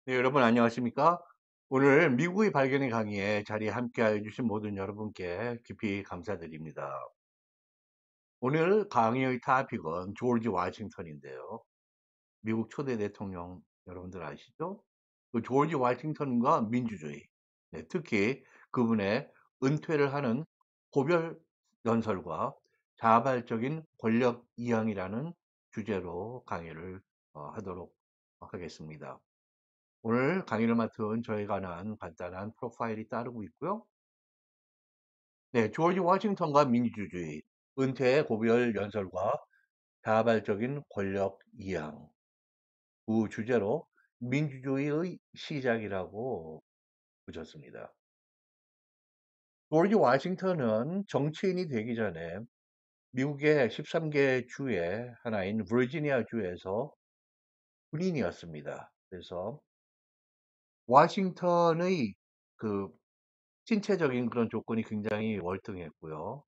네, 여러분 안녕하십니까? 오늘 미국의 발견의 강의에 자리에 함께해 주신 모든 여러분께 깊이 감사드립니다. 오늘 강의의 토픽은 조지 워싱턴인데요. 미국 초대 대통령 여러분들 아시죠? 그 조지 워싱턴과 민주주의, 네, 특히 그분의 은퇴를 하는 고별 연설과 자발적인 권력 이양이라는 주제로 강의를 하도록 하겠습니다. 오늘 강의를 맡은 저에 관한 간단한 프로파일이 따르고 있고요. 네, 조지 워싱턴과 민주주의, 은퇴의 고별 연설과 자발적인 권력 이양, 그 주제로 민주주의의 시작이라고 붙였습니다. 조지 워싱턴은 정치인이 되기 전에 미국의 13개 주의 하나인 버지니아 주에서 군인이었습니다. 그래서 워싱턴의 그 신체적인 그런 조건이 굉장히 월등했고요.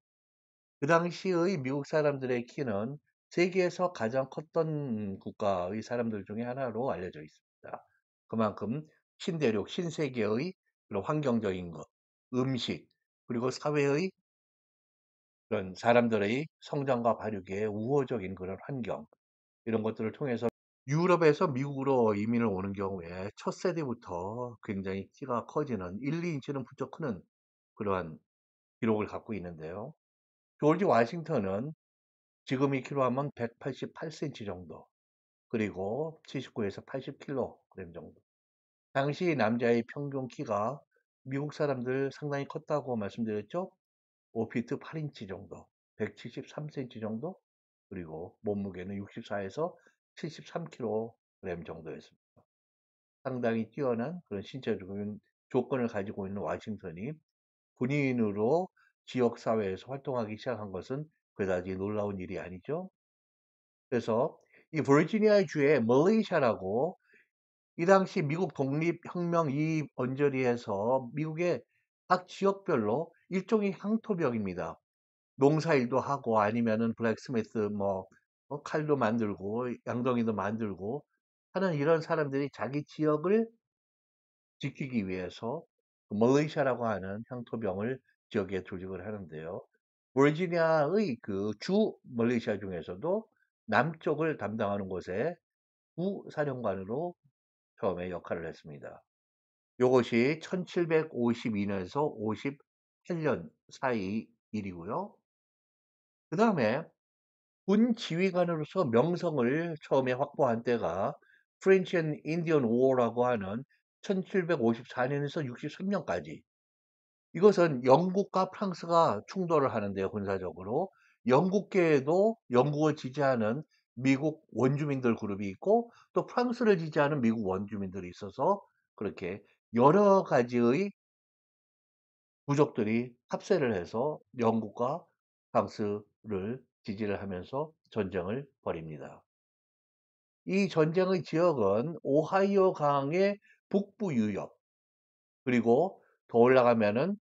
그 당시의 미국 사람들의 키는 세계에서 가장 컸던 국가의 사람들 중에 하나로 알려져 있습니다. 그만큼 신대륙, 신세계의 그런 환경적인 것, 음식, 그리고 사회의 그런 사람들의 성장과 발육의 우호적인 그런 환경, 이런 것들을 통해서 유럽에서 미국으로 이민을 오는 경우에 첫 세대부터 굉장히 키가 커지는 1, 2인치는 부쩍 크는 그러한 기록을 갖고 있는데요. 조지 워싱턴은 지금 2kg 하면 188cm 정도, 그리고 79에서 80kg 정도. 당시 남자의 평균 키가 미국 사람들 상당히 컸다고 말씀드렸죠? 5피트 8인치 정도, 173cm 정도, 그리고 몸무게는 64에서 73kg 정도였습니다. 상당히 뛰어난 그런 신체적인 조건을 가지고 있는 워싱턴이 군인으로 지역 사회에서 활동하기 시작한 것은 그다지 놀라운 일이 아니죠. 그래서 이 버지니아 주의 멀레이샤라고 이 당시 미국 독립혁명 이 언저리에서 미국의 각 지역별로 일종의 향토병입니다. 농사일도 하고 아니면은 블랙스미스 칼도 만들고 양동이도 만들고 하는 이런 사람들이 자기 지역을 지키기 위해서 그 멀레이샤라고 하는 향토병을 지역에 조직을 하는데요. 버지니아의 그 주 멀레이시아 중에서도 남쪽을 담당하는 곳에 부사령관으로 처음에 역할을 했습니다. 이것이 1752년에서 58년 사이 일이고요. 그 다음에 군 지휘관으로서 명성을 처음에 확보한 때가 프렌치 앤 인디언 워라고 하는 1754년에서 63년까지. 이것은 영국과 프랑스가 충돌을 하는데요, 군사적으로. 영국계에도 영국을 지지하는 미국 원주민들 그룹이 있고, 또 프랑스를 지지하는 미국 원주민들이 있어서 그렇게 여러 가지의 부족들이 합세를 해서 영국과 프랑스를 지지를 하면서 전쟁을 벌입니다. 이 전쟁의 지역은 오하이오 강의 북부 유역, 그리고 더 올라가면은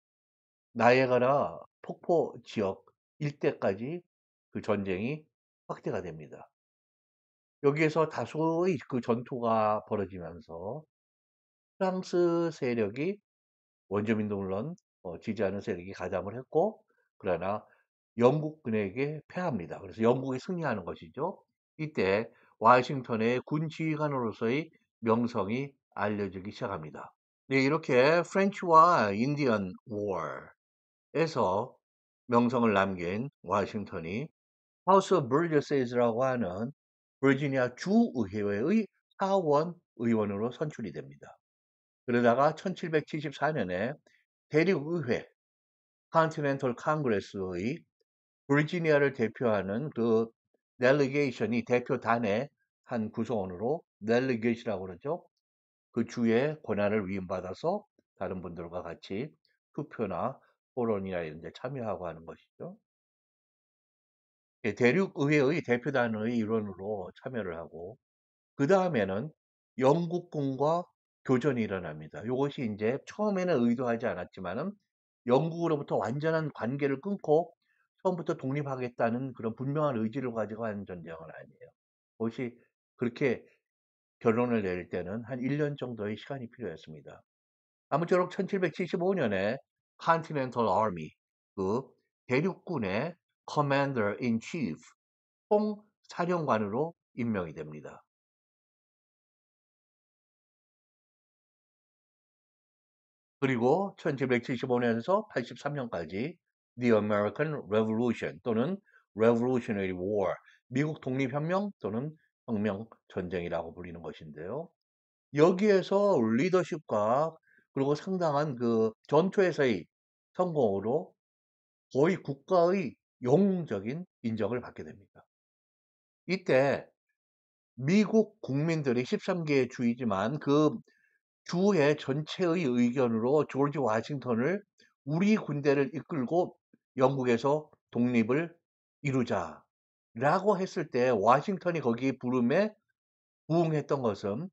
나이아가라 폭포 지역 일대까지 그 전쟁이 확대가 됩니다. 여기에서 다소의 그 전투가 벌어지면서 프랑스 세력이 원주민도 물론 지지하는 세력이 가담을 했고, 그러나 영국군에게 패합니다. 그래서 영국이 승리하는 것이죠. 이때 워싱턴의 군 지휘관으로서의 명성이 알려지기 시작합니다. 네, 이렇게 프렌치와 인디언 워에서 명성을 남긴 워싱턴이 하우스 오브 버저스라고 하는 버지니아 주의회의 하원 의원으로 선출이 됩니다. 그러다가 1774년에 대륙의회 컨티넨털 컨그레스의 버지니아를 대표하는 그 델리게이션이 대표단의 한 구성원으로 델리게이시라고 그러죠. 그 주의 권한을 위임받아서 다른 분들과 같이 투표나 토론이나 이런 데 참여하고 하는 것이죠. 예, 대륙의회의 대표단의 일원으로 참여를 하고 그 다음에는 영국군과 교전이 일어납니다. 이것이 이제 처음에는 의도하지 않았지만은 영국으로부터 완전한 관계를 끊고 처음부터 독립하겠다는 그런 분명한 의지를 가지고 하는 전쟁은 아니에요. 그것이 그렇게 결론을 내릴 때는 한 1년 정도의 시간이 필요했습니다. 아무쪼록 1775년에 Continental Army, 그 대륙군의 Commander in Chief, 총사령관으로 임명이 됩니다. 그리고 1775년에서 83년까지 The American Revolution 또는 Revolutionary War, 미국 독립혁명 또는 혁명전쟁이라고 불리는 것인데요. 여기에서 리더십과 그리고 상당한 그 전투에서의 성공으로 거의 국가의 영웅적인 인정을 받게 됩니다. 이때 미국 국민들이 13개의 주이지만 그 주의 전체의 의견으로 조지 워싱턴을 우리 군대를 이끌고 영국에서 독립을 이루자라고 했을 때 워싱턴이 거기 부름에 부응했던 것은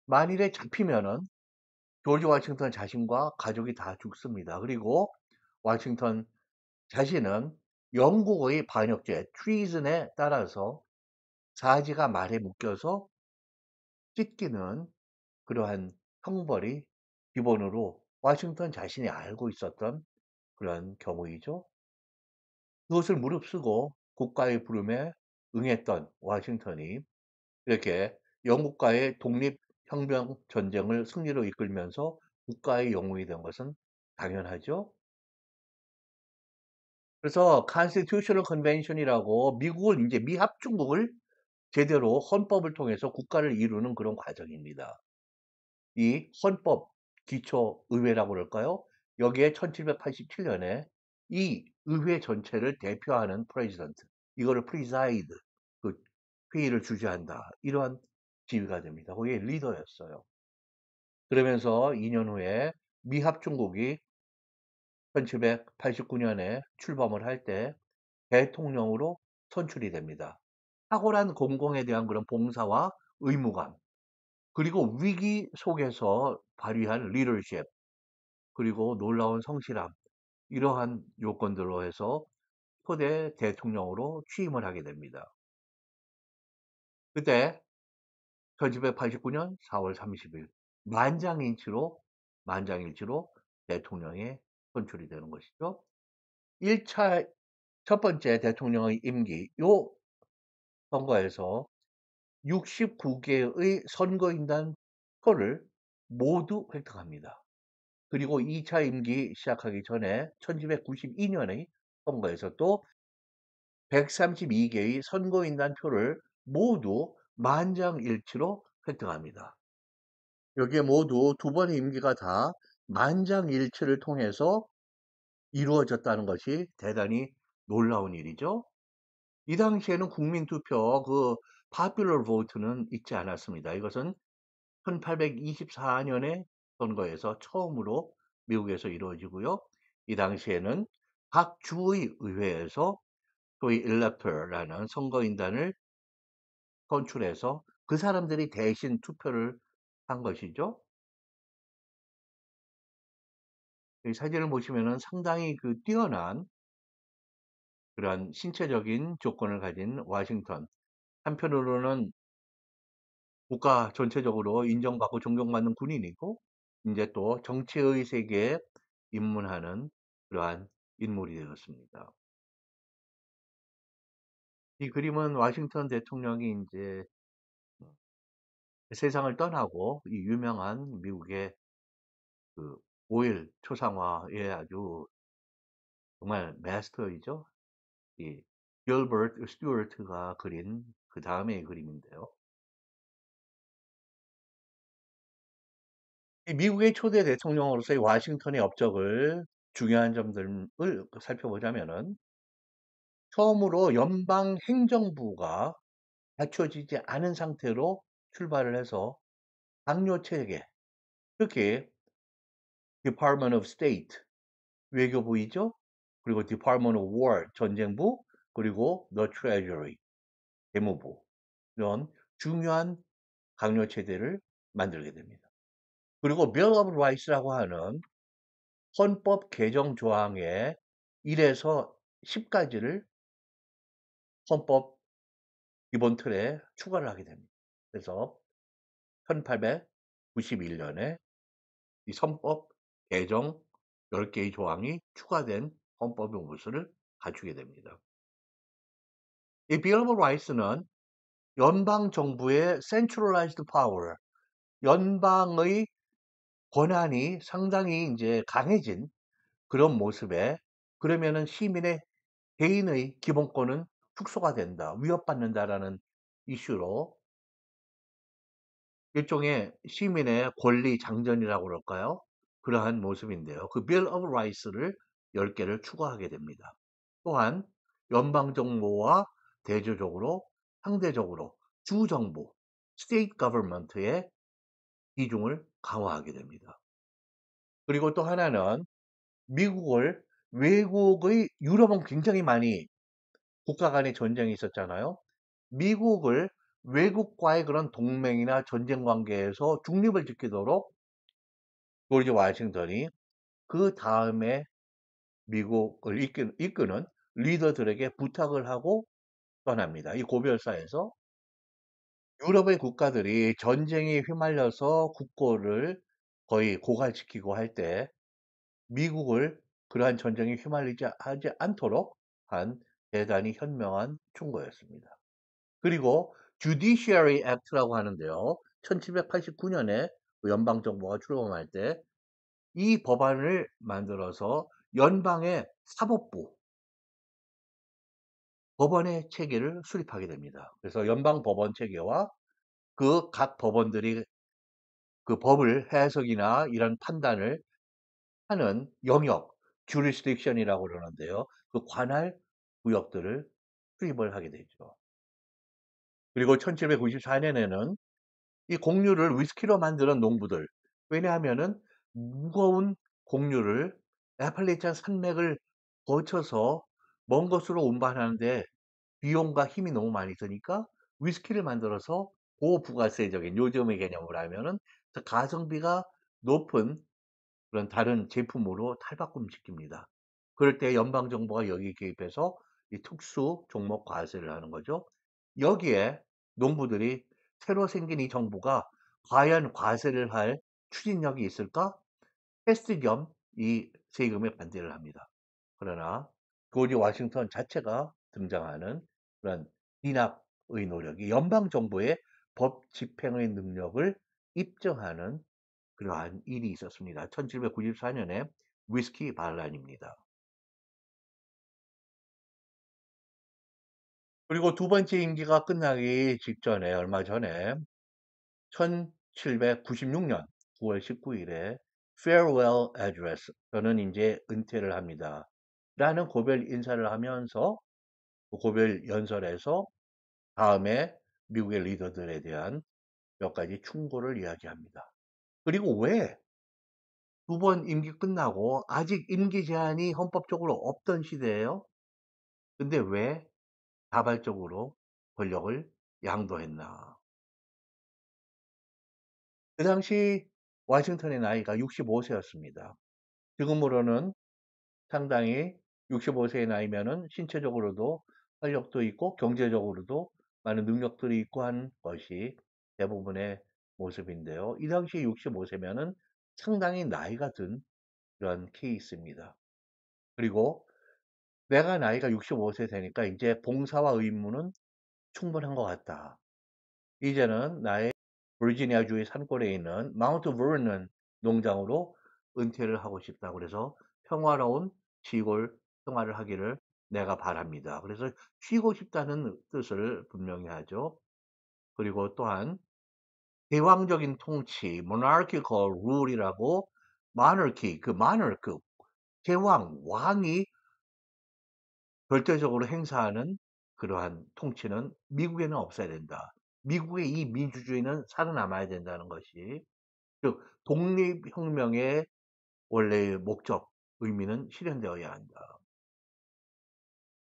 만일에 잡히면은 조지 워싱턴 자신과 가족이 다 죽습니다. 그리고 워싱턴 자신은 영국의 반역죄, 트리즌에 따라서 사지가 말에 묶여서 찢기는 그러한 형벌이 기본으로 워싱턴 자신이 알고 있었던 그런 경우이죠. 그것을 무릅쓰고 국가의 부름에 응했던 워싱턴이 이렇게 영국과의 독립혁명 전쟁을 승리로 이끌면서 국가의 영웅이 된 것은 당연하죠. 그래서 Constitutional Convention이라고 미국을 이제 미합중국을 제대로 헌법을 통해서 국가를 이루는 그런 과정입니다. 이 헌법 기초의회라고 그럴까요? 여기에 1787년에 이 의회 전체를 대표하는 프레지던트, 이거를 preside, 그 회의를 주재한다. 이러한 지위가 됩니다. 거기에 리더였어요. 그러면서 2년 후에 미합중국이 1789년에 출범을 할 때 대통령으로 선출이 됩니다. 탁월한 공공에 대한 그런 봉사와 의무감, 그리고 위기 속에서 발휘한 리더십, 그리고 놀라운 성실함, 이러한 요건들로 해서 초대 대통령으로 취임을 하게 됩니다. 그때 1789년 4월 30일 만장일치로 대통령에 선출이 되는 것이죠. 1차 첫 번째 대통령의 임기 요 선거에서 69개의 선거인단 표를 모두 획득합니다. 그리고 2차 임기 시작하기 전에 1792년의 선거에서 또 132개의 선거인단 표를 모두 만장일치로 획득합니다. 여기에 모두 두 번의 임기가 다 만장일치를 통해서 이루어졌다는 것이 대단히 놀라운 일이죠. 이 당시에는 국민투표, 그 popular vote는 있지 않았습니다. 이것은 1824년의 선거에서 처음으로 미국에서 이루어지고요. 이 당시에는 각 주의 의회에서 소위 elector라는 선거인단을 선출해서 그 사람들이 대신 투표를 한 것이죠. 이 사진을 보시면은 상당히 그 뛰어난 그런 신체적인 조건을 가진 워싱턴. 한편으로는 국가 전체적으로 인정받고 존경받는 군인이고, 이제 또 정치의 세계에 입문하는 그러한 인물이 되었습니다. 이 그림은 워싱턴 대통령이 이제 세상을 떠나고 이 유명한 미국의 그 오일 초상화의 아주 정말 마스터이죠. 이 길버트 스튜어트가 그린 그 다음의 그림인데요. 이 미국의 초대 대통령으로서의 워싱턴의 업적을 중요한 점들을 살펴보자면은 처음으로 연방 행정부가 갖춰지지 않은 상태로 출발을 해서 당뇨 체계, 특히 Department of State 외교부이죠. 그리고 Department of War 전쟁부, 그리고 The Treasury 재무부, 이런 중요한 강요 체제를 만들게 됩니다. 그리고 Bill of Rights라고 하는 헌법 개정 조항의 1에서 10까지를 헌법 기본 틀에 추가를 하게 됩니다. 그래서 1891년에 이 헌법 개정 10개의 조항이 추가된 헌법의 모습을 갖추게 됩니다. 이 Bill of Rights는 연방 정부의 centralized power, 연방의 권한이 상당히 이제 강해진 그런 모습에, 그러면은 시민의 개인의 기본권은 축소가 된다, 위협받는다라는 이슈로 일종의 시민의 권리 장전이라고 그럴까요? 그러한 모습인데요. 그 Bill of Rights를 10개를 추가하게 됩니다. 또한 연방정부와 대조적으로 상대적으로 주정부, State Government의 비중을 강화하게 됩니다. 그리고 또 하나는 미국을 외국의 유럽은 굉장히 많이 국가 간의 전쟁이 있었잖아요. 미국을 외국과의 그런 동맹이나 전쟁 관계에서 중립을 지키도록 조지 워싱턴이 그 다음에 미국을 이끄는 리더들에게 부탁을 하고 떠납니다. 이 고별사에서 유럽의 국가들이 전쟁에 휘말려서 국고를 거의 고갈시키고 할 때 미국을 그러한 전쟁에 휘말리지 하지 않도록 한 대단히 현명한 충고였습니다. 그리고 Judiciary Act라고 하는데요. 1789년에 연방정부가 출범할 때 이 법안을 만들어서 연방의 사법부, 법원의 체계를 수립하게 됩니다. 그래서 연방 법원 체계와 그 각 법원들이 그 법을 해석이나 이런 판단을 하는 영역, jurisdiction이라고 그러는데요. 그 관할 구역들을 수립을 하게 되죠. 그리고 1794년에는 이 곡류를 위스키로 만드는 농부들, 왜냐하면은 무거운 곡류를 애팔리찬 산맥을 거쳐서 먼 곳으로 운반하는데 비용과 힘이 너무 많이 드니까 위스키를 만들어서 고부가세적인, 요즘의 개념으로 하면은 가성비가 높은 그런 다른 제품으로 탈바꿈시킵니다. 그럴 때 연방 정부가 여기 개입해서 이 특수 종목 과세를 하는 거죠. 여기에 농부들이 새로 생긴 이 정부가 과연 과세를 할 추진력이 있을까? 테스트 겸 이 세금에 반대를 합니다. 그러나 조지 워싱턴 자체가 등장하는 그런 진압의 노력이 연방 정부의 법 집행의 능력을 입증하는 그러한 일이 있었습니다. 1794년에 위스키 반란입니다. 그리고 두 번째 임기가 끝나기 직전에 얼마 전에 1796년 9월 19일에 Farewell Address, 저는 이제 은퇴를 합니다, 라는 고별 인사를 하면서 그 고별 연설에서 다음에 미국의 리더들에 대한 몇 가지 충고를 이야기합니다. 그리고 왜 두 번 임기 끝나고 아직 임기 제한이 헌법적으로 없던 시대예요. 근데 왜 자발적으로 권력을 양도했나? 그 당시 워싱턴의 나이가 65세였습니다. 지금으로는 상당히 65세의 나이면은 신체적으로도 활력도 있고 경제적으로도 많은 능력들이 있고 한 것이 대부분의 모습인데요. 이 당시 65세면은 상당히 나이가 든 그런 케이스입니다. 그리고 내가 나이가 65세 되니까 이제 봉사와 의무는 충분한 것 같다. 이제는 나의 버지니아주의 산골에 있는 마운트 버넌 농장으로 은퇴를 하고 싶다. 그래서 평화로운 시골 생활을 하기를 내가 바랍니다. 그래서 쉬고 싶다는 뜻을 분명히 하죠. 그리고 또한 대왕적인 통치, monarchical rule이라고, monarchy, 그 monarch, 제왕, 왕이 절대적으로 행사하는 그러한 통치는 미국에는 없어야 된다. 미국의 이 민주주의는 살아남아야 된다는 것이, 즉 독립혁명의 원래의 목적, 의미는 실현되어야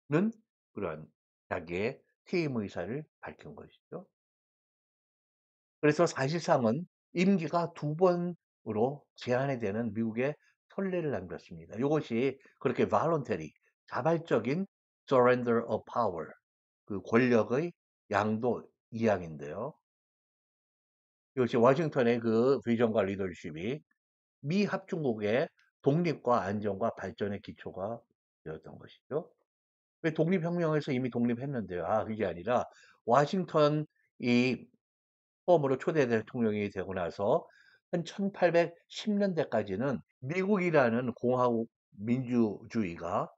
한다는 그러한 자기의 퇴임 의사를 밝힌 것이죠. 그래서 사실상은 임기가 두 번으로 제한이 되는 미국의 선례를 남겼습니다. 이것이 그렇게 voluntary, 자발적인 surrender of power, 그 권력의 양도 이양인데요. 이것이 워싱턴의 그 비전과 리더십이 미 합중국의 독립과 안정과 발전의 기초가 되었던 것이죠. 왜 독립혁명에서 이미 독립했는데요. 그게 아니라 워싱턴이 처음으로 초대 대통령이 되고 나서 한 1810년대까지는 미국이라는 공화국 민주주의가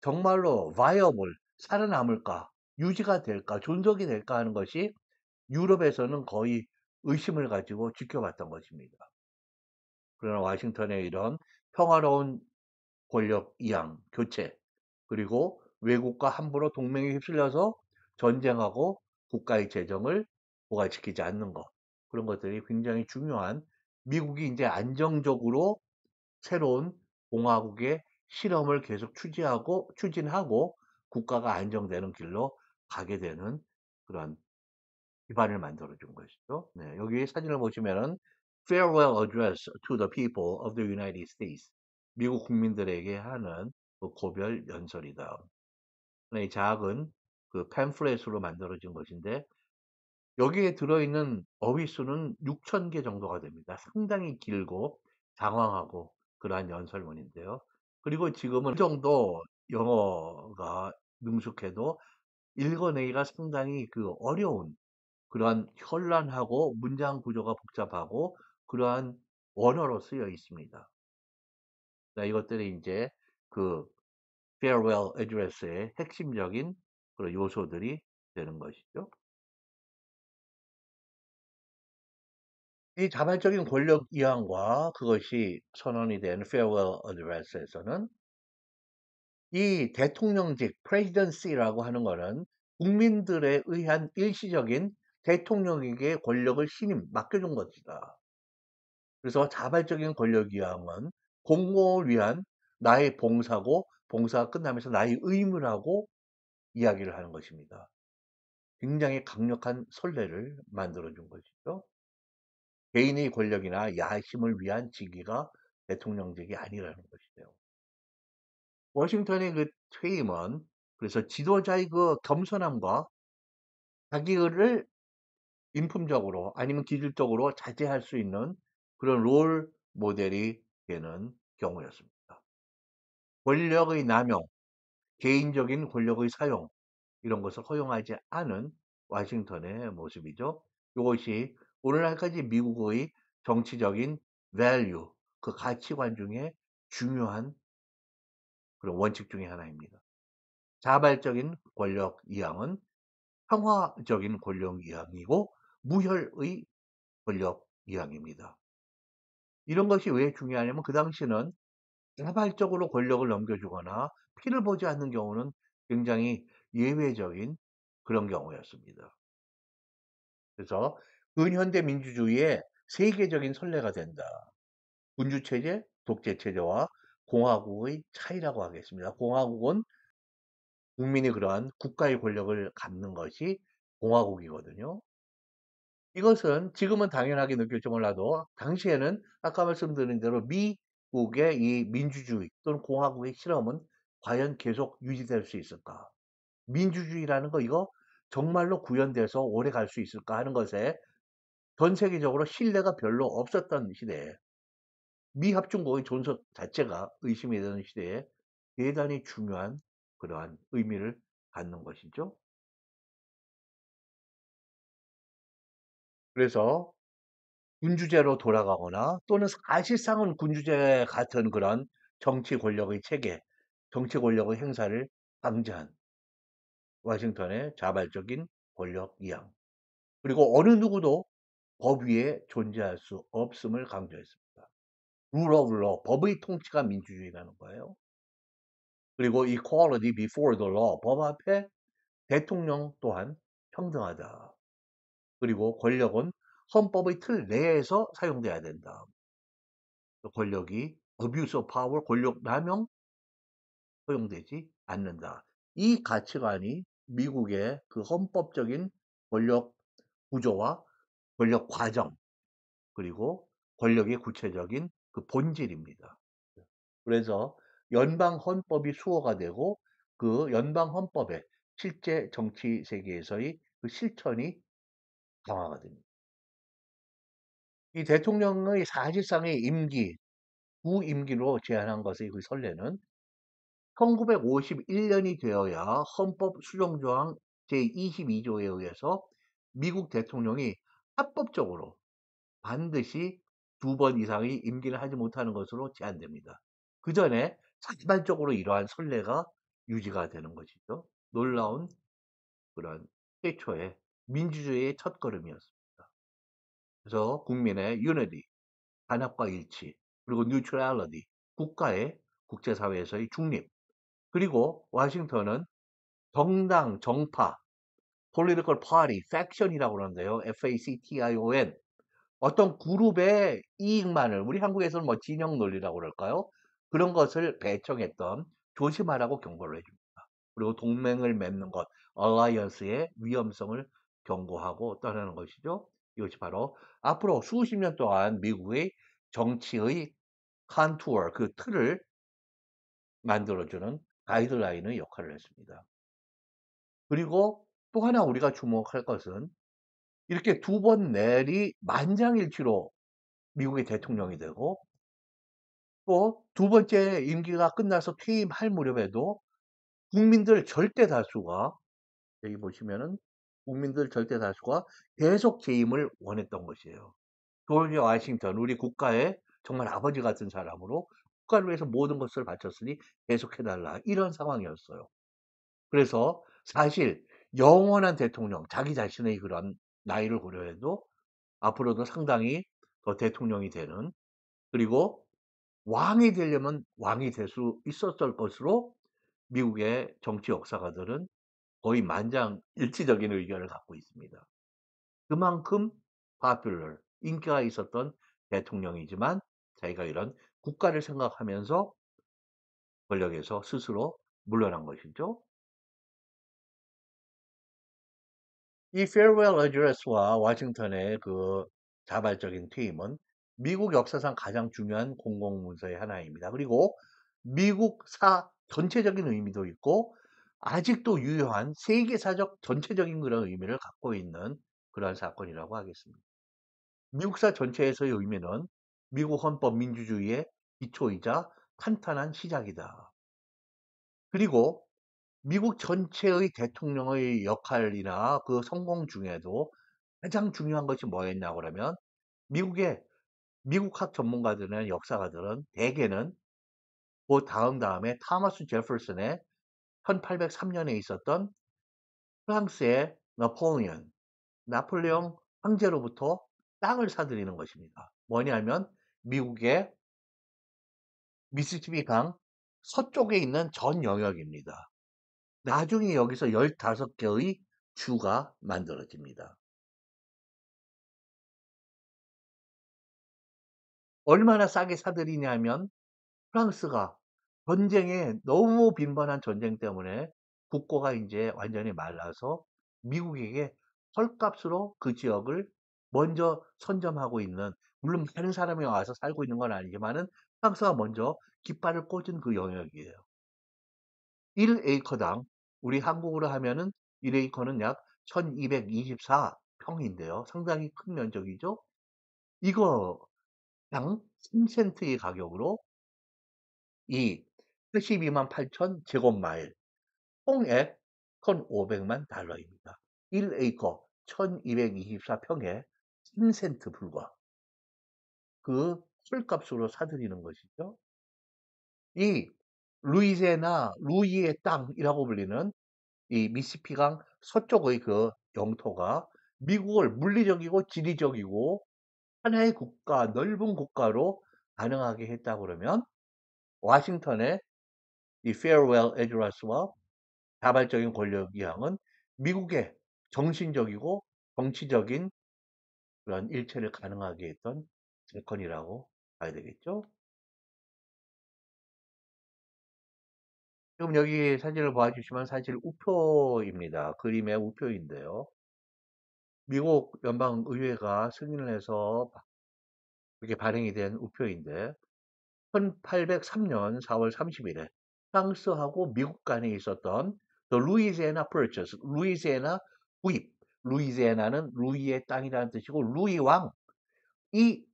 정말로 viable, 살아남을까, 유지가 될까, 존속이 될까 하는 것이 유럽에서는 거의 의심을 가지고 지켜봤던 것입니다. 그러나 워싱턴의 이런 평화로운 권력 이양, 교체, 그리고 외국과 함부로 동맹에 휩쓸려서 전쟁하고 국가의 재정을 부활시키지 않는 것. 그런 것들이 굉장히 중요한 미국이 이제 안정적으로 새로운 공화국의 실험을 계속 추진하고 국가가 안정되는 길로 가게 되는 그런 기반을 만들어 준 것이죠. 네, 여기 사진을 보시면은 Farewell Address to the People of the United States. 미국 국민들에게 하는 그 고별 연설이다. 이 작은 그 팸플렛으로 만들어진 것인데 여기에 들어있는 어휘 수는 6천 개 정도가 됩니다. 상당히 길고 장황하고 그러한 연설문인데요. 그리고 지금은 그 정도 영어가 능숙해도 읽어내기가 상당히 그 어려운 그러한 현란하고 문장 구조가 복잡하고 그러한 원어로 쓰여 있습니다. 자, 이것들이 이제 그 farewell address의 핵심적인 그런 요소들이 되는 것이죠. 이 자발적인 권력 이양과 그것이 선언이 된 farewell address에서는 이 대통령직 presidency라고 하는 것은 국민들에 의한 일시적인 대통령에게 권력을 신임 맡겨준 것이다. 그래서 자발적인 권력 이양은 공공을 위한 나의 봉사고 봉사가 끝나면서 나의 의무라고 이야기를 하는 것입니다. 굉장히 강력한 선례를 만들어 준 것이죠. 개인의 권력이나 야심을 위한 직위가 대통령직이 아니라는 것이죠. 워싱턴의 그 퇴임은 그래서 지도자의 그 겸손함과 자기를 인품적으로 아니면 기질적으로 자제할 수 있는 그런 롤 모델이 되는 경우였습니다. 권력의 남용, 개인적인 권력의 사용 이런 것을 허용하지 않은 워싱턴의 모습이죠. 이것이 오늘날까지 미국의 정치적인 value, 그 가치관 중에 중요한 그런 원칙 중에 하나입니다. 자발적인 권력 이양은 평화적인 권력 이양이고 무혈의 권력 이양입니다. 이런 것이 왜 중요하냐면 그 당시는 자발적으로 권력을 넘겨주거나 피를 보지 않는 경우는 굉장히 예외적인 그런 경우였습니다. 그래서 근현대 민주주의의 세계적인 선례가 된다. 군주체제, 독재체제와 공화국의 차이라고 하겠습니다. 공화국은 국민이 그러한 국가의 권력을 갖는 것이 공화국이거든요. 이것은 지금은 당연하게 느낄지 몰라도 당시에는 아까 말씀드린 대로 미국의 이 민주주의 또는 공화국의 실험은 과연 계속 유지될 수 있을까? 민주주의라는 거 이거 정말로 구현돼서 오래 갈 수 있을까 하는 것에 전 세계적으로 신뢰가 별로 없었던 시대에 미합중국의 존속 자체가 의심이 되는 시대에 대단히 중요한 그러한 의미를 갖는 것이죠. 그래서 군주제로 돌아가거나 또는 사실상은 군주제 같은 그런 정치 권력의 체계, 정치 권력의 행사를 방지한 워싱턴의 자발적인 권력 이양. 그리고 어느 누구도 법 위에 존재할 수 없음을 강조했습니다. rule of law, 법의 통치가 민주주의라는 거예요. 그리고 equality before the law, 법 앞에 대통령 또한 평등하다. 그리고 권력은 헌법의 틀 내에서 사용돼야 된다. 권력이 abuse of power, 권력 남용 허용되지 않는다. 이 가치관이 미국의 그 헌법적인 권력 구조와 권력 과정 그리고 권력의 구체적인 그 본질입니다. 그래서 연방 헌법이 수호가 되고 그 연방 헌법의 실제 정치 세계에서의 그 실천이 강화가 됩니다. 이 대통령의 사실상의 임기, 구임기로 제한한 것의 그 선례는 1951년이 되어야 헌법 수정조항 제22조에 의해서 미국 대통령이 합법적으로 반드시 2번 이상의 임기를 하지 못하는 것으로 제한됩니다. 그 전에 자발적으로 이러한 선례가 유지가 되는 것이죠. 놀라운 그런 최초의 민주주의의 첫걸음이었습니다. 그래서 국민의 unity, 단합과 일치, 그리고 neutrality, 국가의 국제사회에서의 중립, 그리고 워싱턴은 정당, 정파, political party, faction이라고 그러는데요. FACTION. 어떤 그룹의 이익만을, 우리 한국에서는 뭐 진영 논리라고 그럴까요? 그런 것을 배척했던, 조심하라고 경고를 해줍니다. 그리고 동맹을 맺는 것, alliance의 위험성을 경고하고 떠나는 것이죠. 이것이 바로 앞으로 수십 년 동안 미국의 정치의 컨투어, 그 틀을 만들어주는 가이드라인의 역할을 했습니다. 그리고 또 하나 우리가 주목할 것은 이렇게 2번 넬이 만장일치로 미국의 대통령이 되고 또 2번째 임기가 끝나서 퇴임할 무렵에도 국민들 절대 다수가, 여기 보시면은 국민들 절대 다수가 계속 재임을 원했던 것이에요. 조지 워싱턴, 우리 국가의 정말 아버지 같은 사람으로 국가를 위해서 모든 것을 바쳤으니 계속해달라. 이런 상황이었어요. 그래서 사실 영원한 대통령, 자기 자신의 그런 나이를 고려해도 앞으로도 상당히 더 대통령이 되는, 그리고 왕이 되려면 왕이 될 수 있었을 것으로 미국의 정치 역사가들은 거의 만장일치적인 의견을 갖고 있습니다. 그만큼 popular, 인기가 있었던 대통령이지만 자기가 이런 국가를 생각하면서 권력에서 스스로 물러난 것이죠. 이 farewell address와 워싱턴의 그 자발적인 퇴임은 미국 역사상 가장 중요한 공공문서의 하나입니다. 그리고 미국사 전체적인 의미도 있고 아직도 유효한 세계사적 전체적인 그런 의미를 갖고 있는 그러한 사건이라고 하겠습니다. 미국사 전체에서의 의미는 미국 헌법 민주주의의 기초이자 탄탄한 시작이다. 그리고 미국 전체의 대통령의 역할이나 그 성공 중에도 가장 중요한 것이 뭐였냐고 그러면 미국의 미국학 전문가들이나 역사가들은 대개는 그 다음에 타마스 제퍼슨의 1803년에 있었던 프랑스의 나폴레옹 황제로부터 땅을 사들이는 것입니다. 뭐냐면 미국의 미시시피 강 서쪽에 있는 전 영역입니다. 나중에 여기서 15개의 주가 만들어집니다. 얼마나 싸게 사들이냐면 프랑스가 전쟁에 너무 빈번한 전쟁 때문에 국고가 이제 완전히 말라서 미국에게 헐값으로 그 지역을 먼저 선점하고 있는, 물론 다른 사람이 와서 살고 있는 건 아니지만은 프랑스가 먼저 깃발을 꽂은 그 영역이에요. 1에이커당 우리 한국으로 하면은 1에이커는 약 1224 평인데요. 상당히 큰 면적이죠. 이거 당 3센트의 가격으로 이 82만 8천 제곱마일, 총액 1,500만 달러입니다. 1에이커 1224 평에 3센트 불과. 그 헐값으로 사들이는 것이죠. 이 루이지애나 루이의 땅이라고 불리는 이 미시피강 서쪽의 그 영토가 미국을 물리적이고 지리적이고 하나의 국가, 넓은 국가로 가능하게 했다 그러면 워싱턴의 이 farewell address와 자발적인 권력 이양은 미국의 정신적이고 정치적인 그런 일체를 가능하게 했던 사건이라고 봐야 되겠죠. 지금 여기 사진을 봐주시면 사실 우표입니다. 그림의 우표인데요. 미국 연방의회가 승인을 해서 이렇게 발행이 된 우표인데 1803년 4월 30일에 프랑스하고 미국 간에 있었던 The Louisiana Purchase, 루이지애나 구입, 루이지애나는 루이의 땅이라는 뜻이고 루이 왕, 이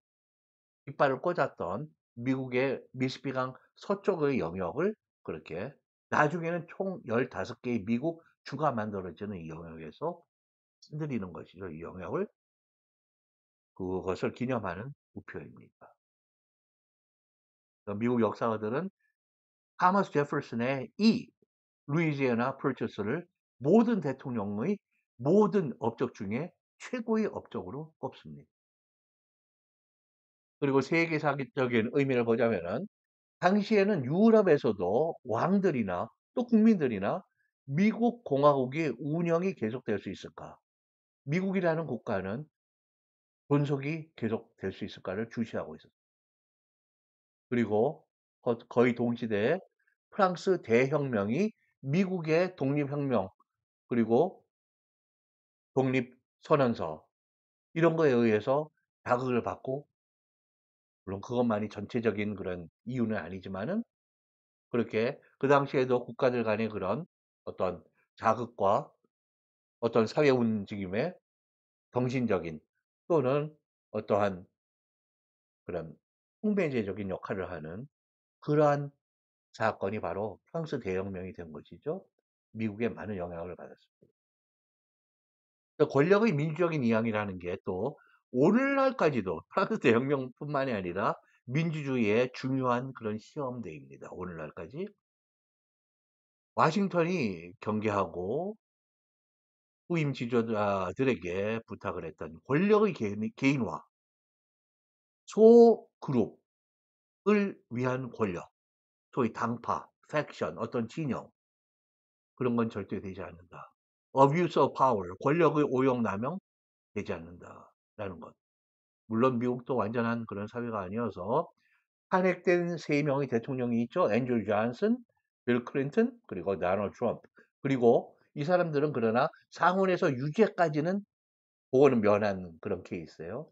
깃발을 꽂았던 미국의 미시피강 서쪽의 영역을 그렇게 나중에는 총 15개의 미국 주가 만들어지는 이 영역에서 흔들리는 것이죠. 이 영역을 그것을 기념하는 우표입니다. 미국 역사가들은 타머스 제퍼슨의 이 루이지애나 펄처스를 모든 대통령의 모든 업적 중에 최고의 업적으로 꼽습니다. 그리고 세계사적인 의미를 보자면은 당시에는 유럽에서도 왕들이나 또 국민들이나 미국 공화국의 운영이 계속될 수 있을까? 미국이라는 국가는 존속이 계속될 수 있을까를 주시하고 있었습니다. 그리고 거의 동시대에 프랑스 대혁명이 미국의 독립혁명 그리고 독립선언서 이런 거에 의해서 자극을 받고 물론 그것만이 전체적인 그런 이유는 아니지만은 그렇게 그 당시에도 국가들 간의 그런 어떤 자극과 어떤 사회 움직임의 정신적인 또는 어떠한 그런 홍배제적인 역할을 하는 그러한 사건이 바로 프랑스 대혁명이 된 것이죠. 미국에 많은 영향을 받았습니다. 권력의 민주적인 이양이라는 게 또 오늘날까지도 프랑스 대혁명뿐만이 아니라 민주주의의 중요한 그런 시험대입니다. 오늘날까지 와싱턴이 경계하고 후임 지도자들에게 부탁을 했던 권력의 개인화, 소그룹을 위한 권력, 소위 당파, 팩션, 어떤 진영 그런 건 절대 되지 않는다. abuse of power, 권력의 오용 남용 되지 않는다라는 것. 물론 미국도 완전한 그런 사회가 아니어서 탄핵된 3명의 대통령이 있죠. 앤드류 존슨, 빌 클린턴, 그리고 도널드 트럼프. 그리고 이 사람들은 그러나 상원에서 유죄까지는 그거는 면한 그런 케이스예요.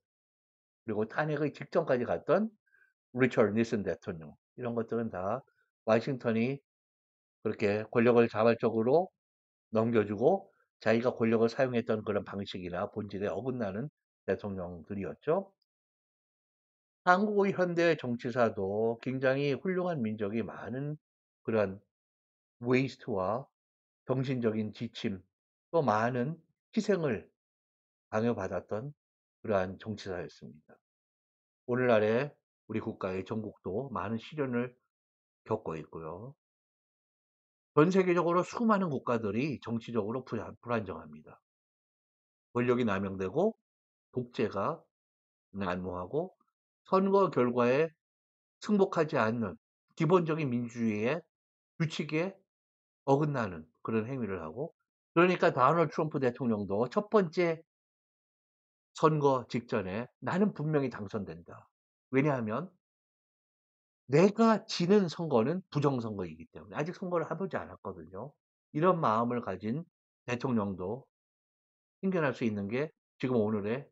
그리고 탄핵의 직전까지 갔던 리처드 니슨 대통령. 이런 것들은 다 와싱턴이 그렇게 권력을 자발적으로 넘겨주고 자기가 권력을 사용했던 그런 방식이나 본질에 어긋나는 대통령들이었죠. 한국의 현대 정치사도 굉장히 훌륭한 민족이 많은 그런 웨이스트와 정신적인 지침, 또 많은 희생을 강요받았던 그러한 정치사였습니다. 오늘날의 우리 국가의 전국도 많은 시련을 겪고 있고요. 전 세계적으로 수많은 국가들이 정치적으로 불안정합니다. 권력이 남용되고 독재가 난무하고 선거 결과에 승복하지 않는 기본적인 민주주의의 규칙에 어긋나는 그런 행위를 하고 그러니까 도널드 트럼프 대통령도 첫 번째 선거 직전에 나는 분명히 당선된다. 왜냐하면 내가 지는 선거는 부정선거이기 때문에 아직 선거를 해보지 않았거든요. 이런 마음을 가진 대통령도 생겨날 수 있는 게 지금 오늘의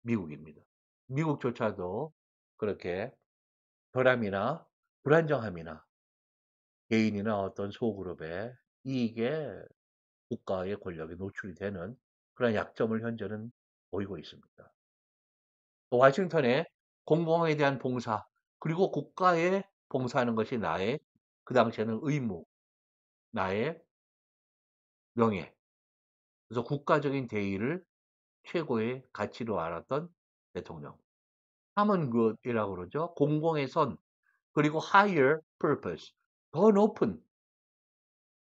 미국입니다. 미국조차도 그렇게 결함이나 불안정함이나 개인이나 어떤 소그룹의 이익에 국가의 권력에 노출이 되는 그런 약점을 현재는 보이고 있습니다. 또 와싱턴의 공공에 대한 봉사 그리고 국가에 봉사하는 것이 나의 그 당시에는 의무, 나의 명예. 그래서 국가적인 대의를 최고의 가치로 알았던 대통령. common good이라고 그러죠. 공공의 선 그리고 higher purpose 더 높은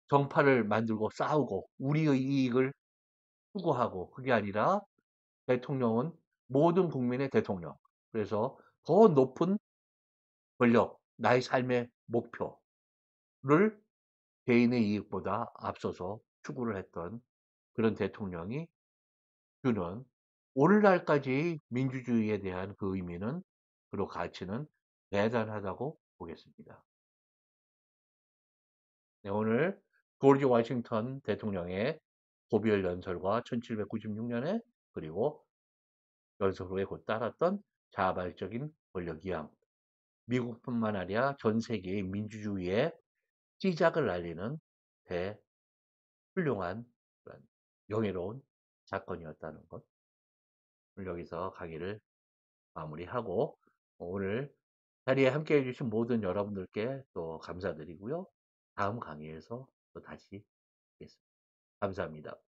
정파를 만들고 싸우고 우리의 이익을 추구하고 그게 아니라 대통령은 모든 국민의 대통령. 그래서 더 높은 권력, 나의 삶의 목표를 개인의 이익보다 앞서서 추구를 했던 그런 대통령이 주는 오늘날까지 민주주의에 대한 그 의미는 그리고 가치는 대단하다고 보겠습니다. 네, 오늘 조지 워싱턴 대통령의 고비열 연설과 1796년에 그리고 연설 후에 곧 따랐던 자발적인 권력 이양, 미국뿐만 아니라 전 세계의 민주주의의 시작을 알리는 훌륭한 그런 영예로운 사건이었다는 것. 오늘 여기서 강의를 마무리하고 오늘 자리에 함께 해주신 모든 여러분들께 또 감사드리고요. 다음 강의에서 또 다시 뵙겠습니다. 감사합니다.